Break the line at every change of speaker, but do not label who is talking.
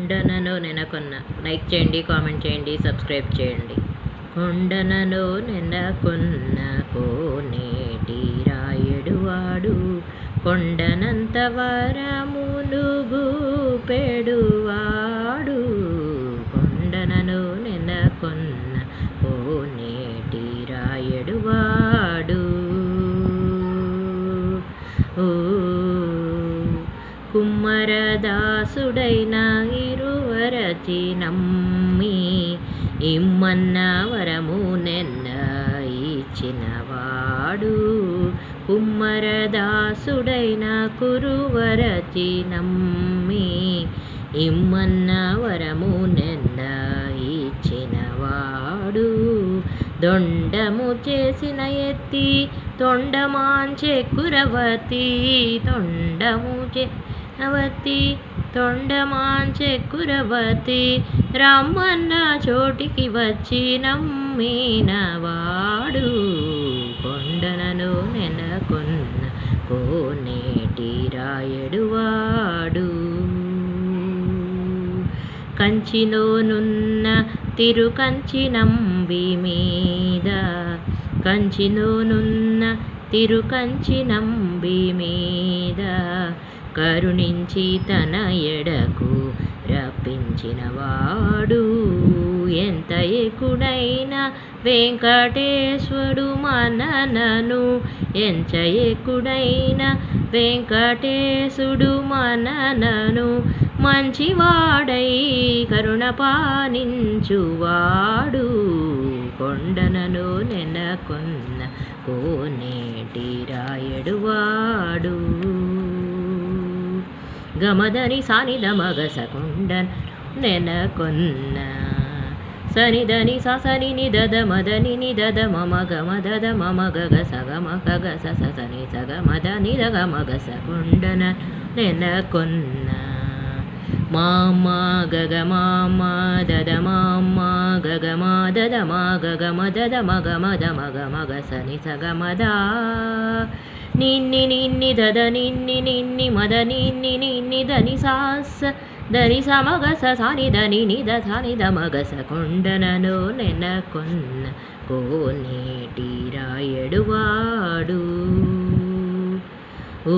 కొండనను నెనకొన్న. Like చేయండి, comment చేయండి, subscribe చేయండి. కొండనను నెనకొన్న కోనేటి రాయుడువాడు, కొండనంత వరములు గూపెడువాడు. కొండనను నెనకొన్న కోనేటి రాయుడువాడు. కుమ్మరదాసుడైన ఇరువరచి నమ్మి ఇమ్మన్న వరము నెన్న ఇచ్చినవాడు. కుమ్మరదాసుడైన కురువరచి నమ్మి ఇమ్మన్న వరము నెన్న ఇచ్చినవాడు. దొండము చేసిన ఎత్తి తొండమాంచె కురవతి, తొండము చేనవతి తొండమాంచె కురవతి, రమ్మన్న చోటికి వచ్చి నమ్మినవాడు. కొండనను నెనకొన్న కోనేటి రాయుడువాడు. కంచిలోనున్న తిరుకంచినంబి మీద, కంచిలోనున్న తిరుకంచినంబి మీద కరుణించి తన ఎడకు రప్పించినవాడు. ఎంత ఎక్కుడైన వెంకటేశ్వరుడు మననను, ఎంత ఎక్కుడైన వెంకటేశుడు మననను, మంచివాడై కరుణ పాలించువాడు. కొండనను నెనకొన్న కోనేటి రాయుడువాడు. గమదని సానిద మగస కొండన్ నెనకొన్న, సనిదని సని నిదద మదని నిదద మమ గమదద మమ గగ సగమ గగ సని సగమద నిదగ మగస కొండన నెనకొన్న. మామ గగ మామ దద మామ గగ మా దద మా గగ మదద మగ మద మగ మగ సని సగమద నిన్ని నిన్ని దద నిన్ని నిన్ని మద నిన్ని నిన్ని దని సాస దని సమగస సాని దని నిద సాని ద మగస కొండనను నెనకొన్న కోనేటి రాయుడువాడు. ఓ